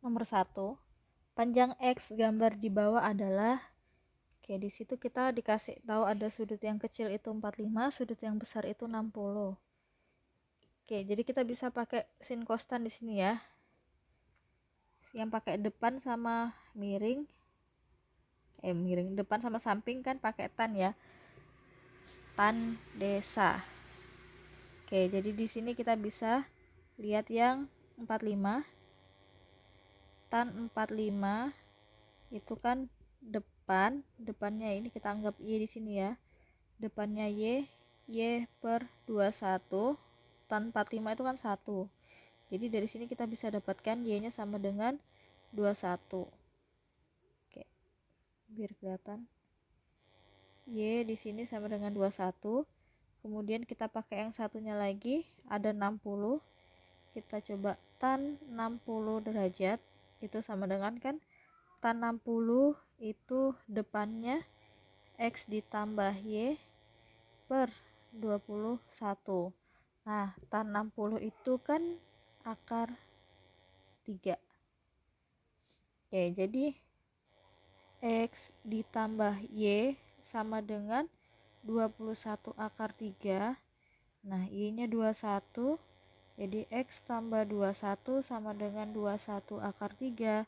Nomor 1, panjang X gambar di bawah adalah, di situ kita dikasih tahu ada sudut yang kecil itu 45, sudut yang besar itu 60. Jadi kita bisa pakai sin kostan di sini ya. Yang pakai depan sama miring, depan sama samping kan pakai tan ya. Tan desa. Jadi di sini kita bisa lihat yang 45. Tan 45 itu kan depannya ini kita anggap Y di sini ya. Depannya Y per 21. Tan 45 itu kan 1. Jadi dari sini kita bisa dapatkan Y-nya sama dengan 21. Biar kelihatan. Y di sini sama dengan 21. Kemudian kita pakai yang satunya lagi, ada 60. Kita coba tan 60 derajat itu sama dengan kan tan 60 itu depannya X ditambah Y per 21. Nah, tan 60 itu kan akar 3. Jadi X ditambah Y sama dengan 21 akar 3. Nah, Y-nya 21. Jadi X tambah 21 sama dengan 21 akar 3.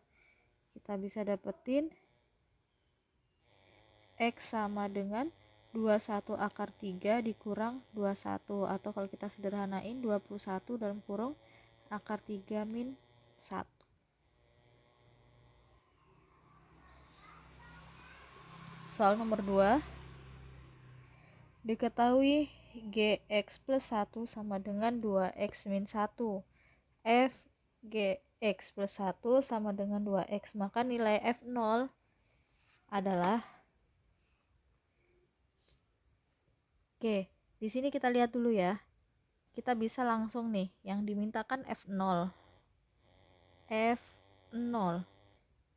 Kita bisa dapetin X sama dengan 21 akar 3 dikurang 21. Atau kalau kita sederhanain 21 dalam kurung akar 3 min 1. Soal nomor 2. Diketahui Gx plus 1 sama dengan 2x min 1. F Gx plus 1 sama dengan 2x. Maka nilai F0 adalah di sini kita lihat dulu ya. Kita bisa langsung nih, yang dimintakan F0. F0.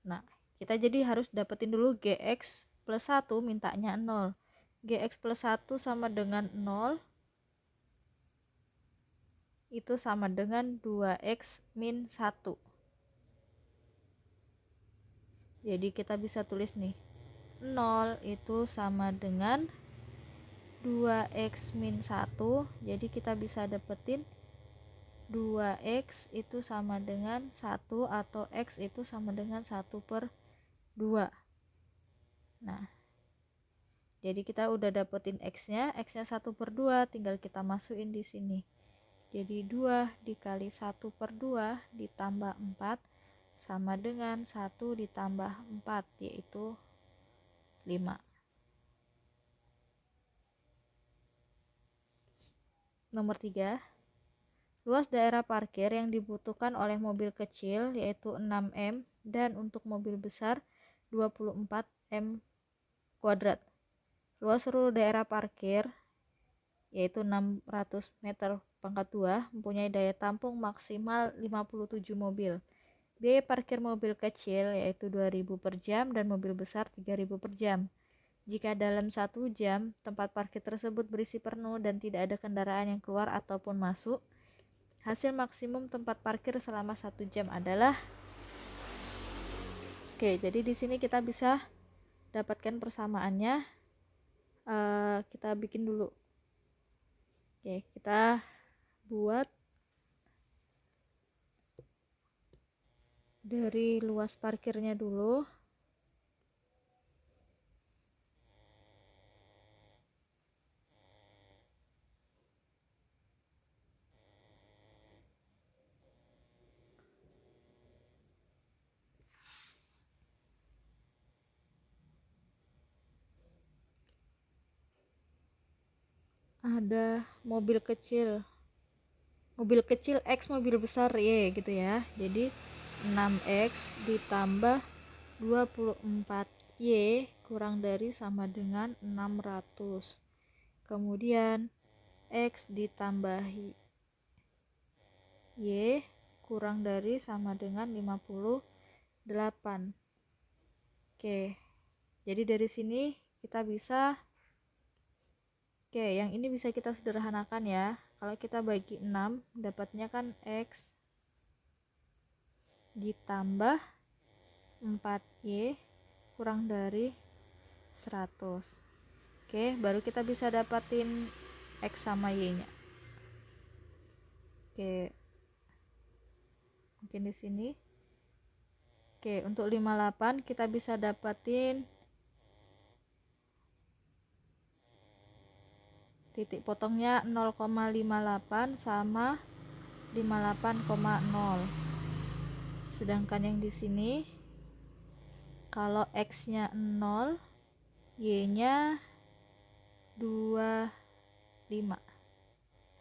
Nah, kita jadi harus dapetin dulu Gx plus 1 mintanya 0. Gx plus 1 sama dengan 0 itu sama dengan 2x min 1. Jadi kita bisa tulis nih 0 itu sama dengan 2x min 1. Jadi kita bisa dapetin 2x itu sama dengan 1 atau x itu sama dengan 1 per 2. Nah, jadi kita udah dapetin x-nya 1 per 2, tinggal kita masukin di sini. Jadi 2 dikali 1 per 2 ditambah 4 sama dengan 1 ditambah 4, yaitu 5. Nomor 3. Luas daerah parkir yang dibutuhkan oleh mobil kecil yaitu 6M dan untuk mobil besar 24M kuadrat. Luas seluruh daerah parkir yaitu 600 meter pangkat 2 mempunyai daya tampung maksimal 57 mobil. Biaya parkir mobil kecil yaitu 2.000 per jam dan mobil besar 3.000 per jam. Jika dalam 1 jam tempat parkir tersebut berisi penuh dan tidak ada kendaraan yang keluar ataupun masuk, hasil maksimum tempat parkir selama 1 jam adalah jadi di sini kita bisa dapatkan persamaannya. Kita bikin dulu. Kita buat dari luas parkirnya dulu. Ada mobil kecil X mobil besar Y gitu ya. Jadi 6X ditambah 24Y kurang dari sama dengan 600. Kemudian X ditambah Y kurang dari sama dengan 58. Jadi dari sini kita bisa yang ini bisa kita sederhanakan ya. Kalau kita bagi 6, dapatnya kan X ditambah 4Y kurang dari 100. Oke, baru kita bisa dapatin X sama Y nya. Oke, mungkin di sini. Oke, untuk 58 kita bisa dapatin titik potongnya 0,58 sama 58,0. Sedangkan yang di sini kalau X-nya 0, Y-nya 25.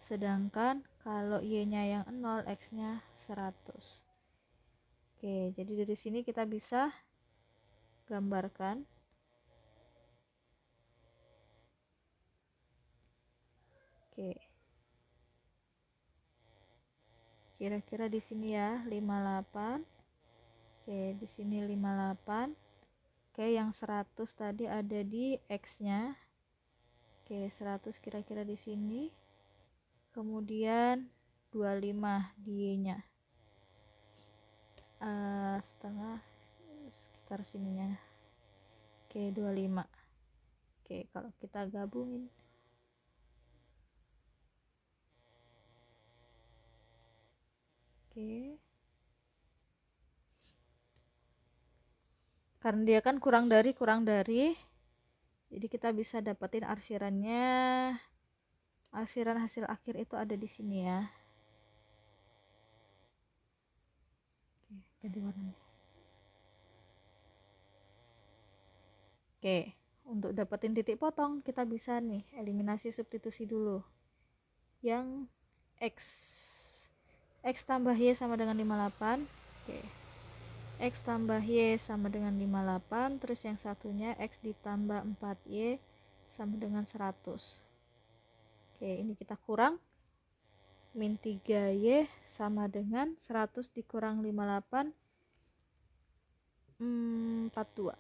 Sedangkan kalau Y-nya yang 0, X-nya 100. Oke, jadi dari sini kita bisa gambarkan. Oke. Kira-kira di sini ya, 58. Oke, di sini 58. Oke, yang 100 tadi ada di X-nya. Oke, 100 kira-kira di sini. Kemudian 25 di Y-nya. Setengah sekitar sininya. Oke, 25. Oke, kalau kita gabungin. Oke. Karena dia kan kurang dari, jadi kita bisa dapetin arsirannya. Arsiran hasil akhir itu ada di sini ya. Oke, ganti warnanya. Oke, untuk dapetin titik potong kita bisa nih eliminasi substitusi dulu. Yang X tambah Y sama dengan 58. Oke. X tambah Y sama dengan 58, terus yang satunya X ditambah 4Y sama dengan 100. Oke, ini kita kurang. Min 3Y sama dengan 100 dikurang 58, 42.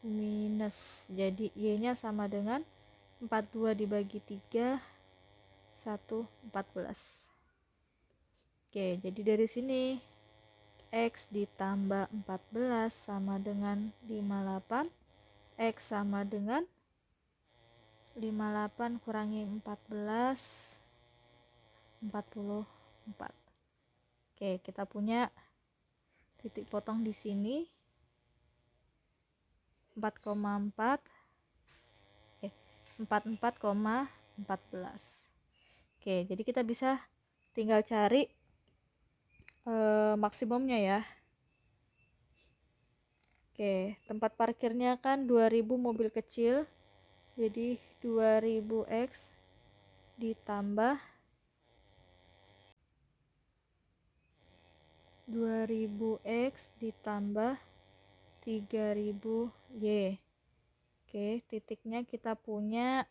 Minus, jadi Y-nya sama dengan 42 dibagi 3, 14. Oke, jadi dari sini X ditambah 14 sama dengan 58. X sama dengan 58 kurangi 14, 44. Oke, kita punya titik potong di sini 4,4, 44,14. Oke, jadi kita bisa tinggal cari maksimumnya ya. Oke, tempat parkirnya kan 2000 mobil kecil, jadi 2000X ditambah 2000X ditambah 3000Y. Oke, titiknya kita punya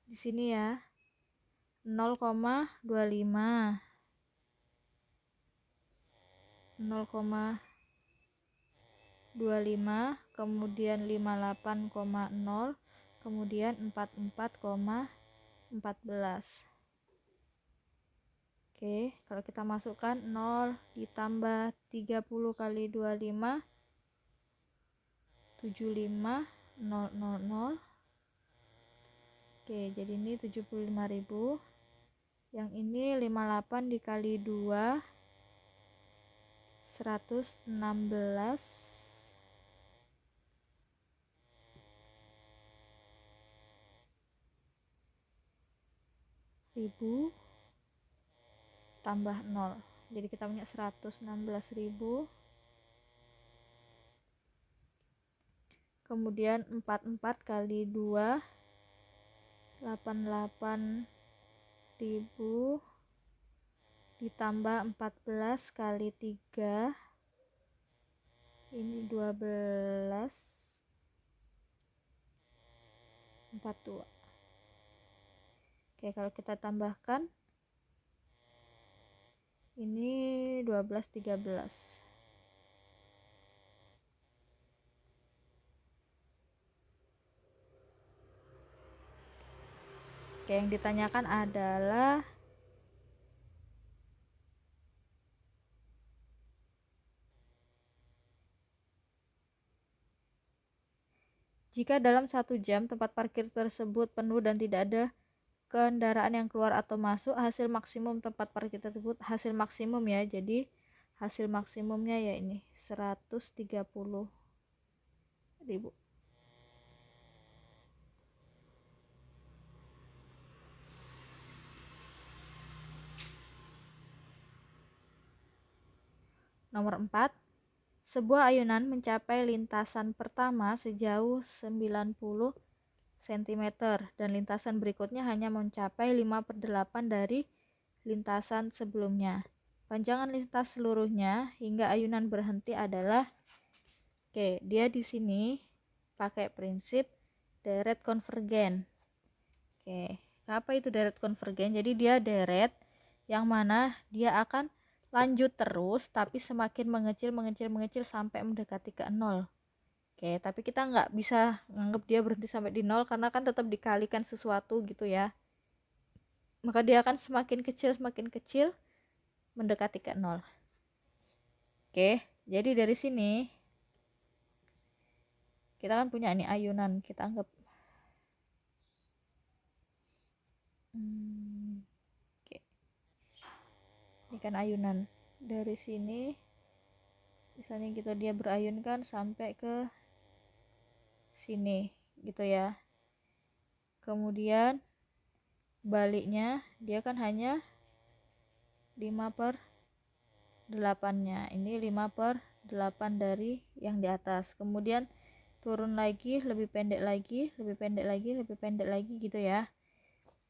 di sini ya, 0,25, 0,25, kemudian 58,0, kemudian 44,14. Oke, kalau kita masukkan 0 ditambah 30 kali 25, 75, 000. Oke, jadi ini 75.000. Yang ini 58 dikali 2, 116. Ribu tambah 0, jadi kita punya 116.000. Kemudian 44 kali 2, 88.000 ditambah 14 kali 3, ini 12, 42. Oke, kalau kita tambahkan ini 12, 13. Oke, yang ditanyakan adalah Jika dalam 1 jam tempat parkir tersebut penuh dan tidak ada kendaraan yang keluar atau masuk, hasil maksimum tempat parkir tersebut, hasil maksimum ya, jadi hasil maksimumnya ya ini 130.000. Nomor 4, sebuah ayunan mencapai lintasan pertama sejauh 90 cm dan lintasan berikutnya hanya mencapai 5/8 dari lintasan sebelumnya. Panjangan lintas seluruhnya hingga ayunan berhenti adalah, oke, dia di sini pakai prinsip deret konvergen. Oke, apa itu deret konvergen? Jadi dia deret yang mana dia akan lanjut terus tapi semakin mengecil sampai mendekati ke 0. Oke, tapi kita nggak bisa nganggap dia berhenti sampai di 0 karena kan tetap dikalikan sesuatu gitu ya. Maka dia akan semakin kecil mendekati ke 0. Oke, jadi dari sini kita kan punya ini ayunan, kita anggap oke, ini kan ayunan dari sini, misalnya gitu dia berayunkan sampai ke sini gitu ya. Kemudian baliknya dia kan hanya 5/8-nya, ini 5/8 dari yang di atas. Kemudian turun lagi, lebih pendek lagi gitu ya.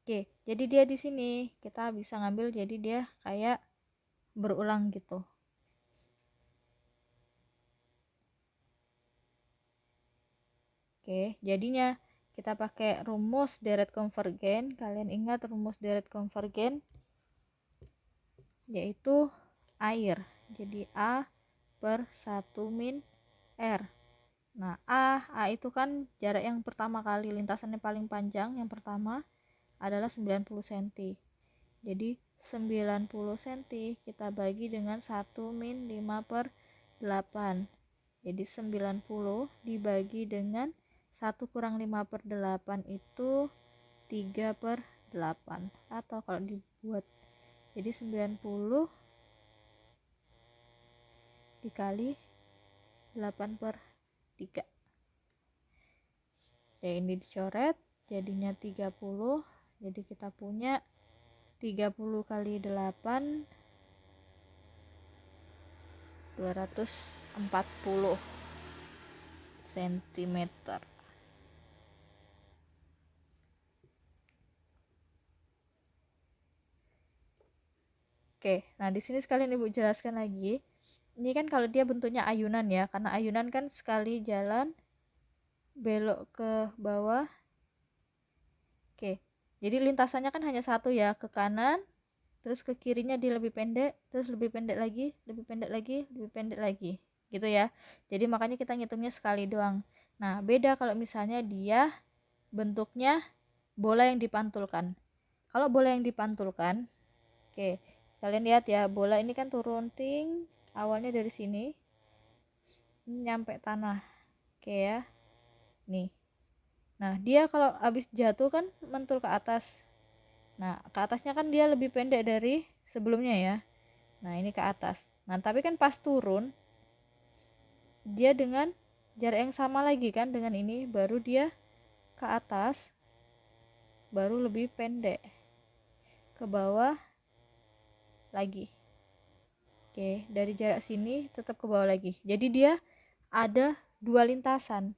Oke, jadi dia di sini kita bisa ngambil, jadi dia kayak berulang gitu. Oke, jadinya kita pakai rumus deret konvergen. Kalian ingat rumus deret konvergen yaitu air. Jadi A per 1 min R. Nah, A itu kan jarak yang pertama kali, lintasannya paling panjang yang pertama adalah 90 cm. Jadi 90 cm kita bagi dengan 1 min 5/8. Jadi 90 dibagi dengan 1 kurang 5/8 itu 3/8. Atau kalau dibuat jadi 90 dikali 8/3. Ya, ini dicoret jadinya 30. Jadi kita punya 30 kali 8 240 cm. Oke, nah di sini sekalian Ibu jelaskan lagi. Ini kan kalau dia bentuknya ayunan ya, karena ayunan kan sekali jalan belok ke bawah. Oke, jadi lintasannya kan hanya satu ya, ke kanan, terus ke kirinya dia lebih pendek, terus lebih pendek lagi, lebih pendek lagi, gitu ya. Jadi makanya kita ngitungnya sekali doang. Nah, beda kalau misalnya dia bentuknya bola yang dipantulkan. Kalau bola yang dipantulkan, oke, kalian lihat ya, bola ini kan turun ting, awalnya dari sini nyampe tanah, oke ya, nih. Nah, dia kalau habis jatuh kan mentul ke atas. Nah, ke atasnya kan dia lebih pendek dari sebelumnya ya. Nah, ini ke atas. Nah, tapi kan pas turun dia dengan jarak yang sama lagi kan dengan ini, baru dia ke atas baru lebih pendek, ke bawah lagi. Oke, dari jarak sini tetap ke bawah lagi. Jadi dia ada dua lintasan.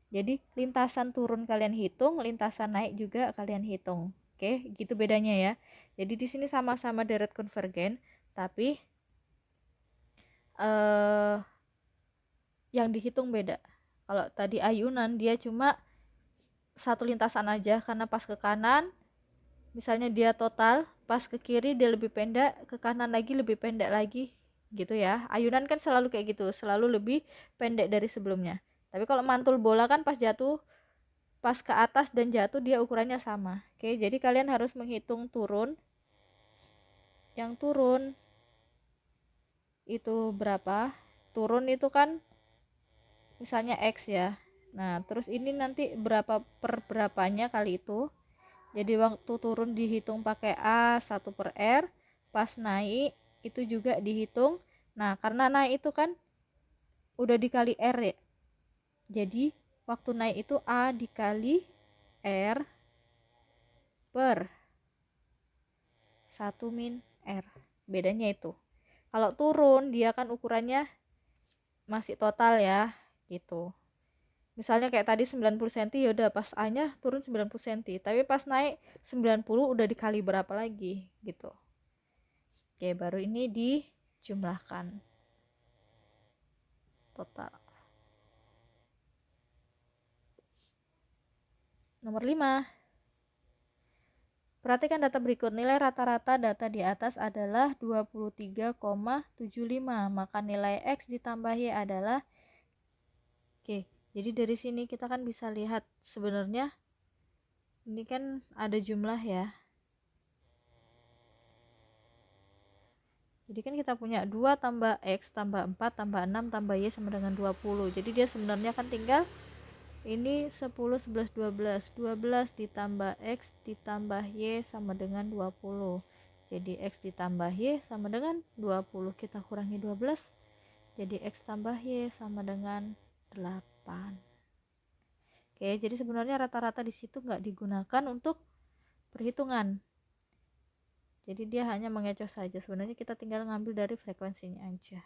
Jadi lintasan turun kalian hitung, lintasan naik juga kalian hitung. Oke, gitu bedanya ya. Jadi di sini sama-sama deret konvergen, tapi yang dihitung beda. Kalau tadi ayunan dia cuma satu lintasan aja, karena pas ke kanan misalnya dia total, pas ke kiri dia lebih pendek, ke kanan lagi lebih pendek lagi gitu ya. Ayunan kan selalu kayak gitu, selalu lebih pendek dari sebelumnya. Tapi kalau mantul bola kan pas jatuh, pas ke atas dan jatuh dia ukurannya sama. Oke, jadi kalian harus menghitung turun. Yang turun itu berapa? Turun itu kan misalnya X ya. Nah, terus ini nanti berapa per berapanya kali itu. Jadi waktu turun dihitung pakai A 1 per R, pas naik itu juga dihitung. Nah, karena naik itu kan udah dikali R ya. Jadi waktu naik itu A dikali R per 1 min R. Bedanya itu. Kalau turun dia kan ukurannya masih total ya, gitu. Misalnya kayak tadi 90 cm, yaudah pas A nya turun 90 cm, tapi pas naik 90 udah dikali berapa lagi gitu. Oke, baru ini dijumlahkan total. Nomor 5, perhatikan data berikut. Nilai rata-rata data di atas adalah 23,75, maka nilai X ditambah Y adalah. Oke, jadi dari sini kita kan bisa lihat sebenarnya ini kan ada jumlah ya. Jadi kan kita punya 2 tambah X tambah 4 tambah 6 tambah Y sama dengan 20. Jadi dia sebenarnya kan tinggal ini 10, 11, 12. 12 ditambah X ditambah Y sama dengan 20. Jadi X ditambah Y sama dengan 20. Kita kurangi 12. Jadi X tambah Y sama dengan 8. Oke, jadi sebenarnya rata-rata di situ nggak digunakan untuk perhitungan. Jadi dia hanya mengecoh saja. Sebenarnya kita tinggal ngambil dari frekuensinya aja.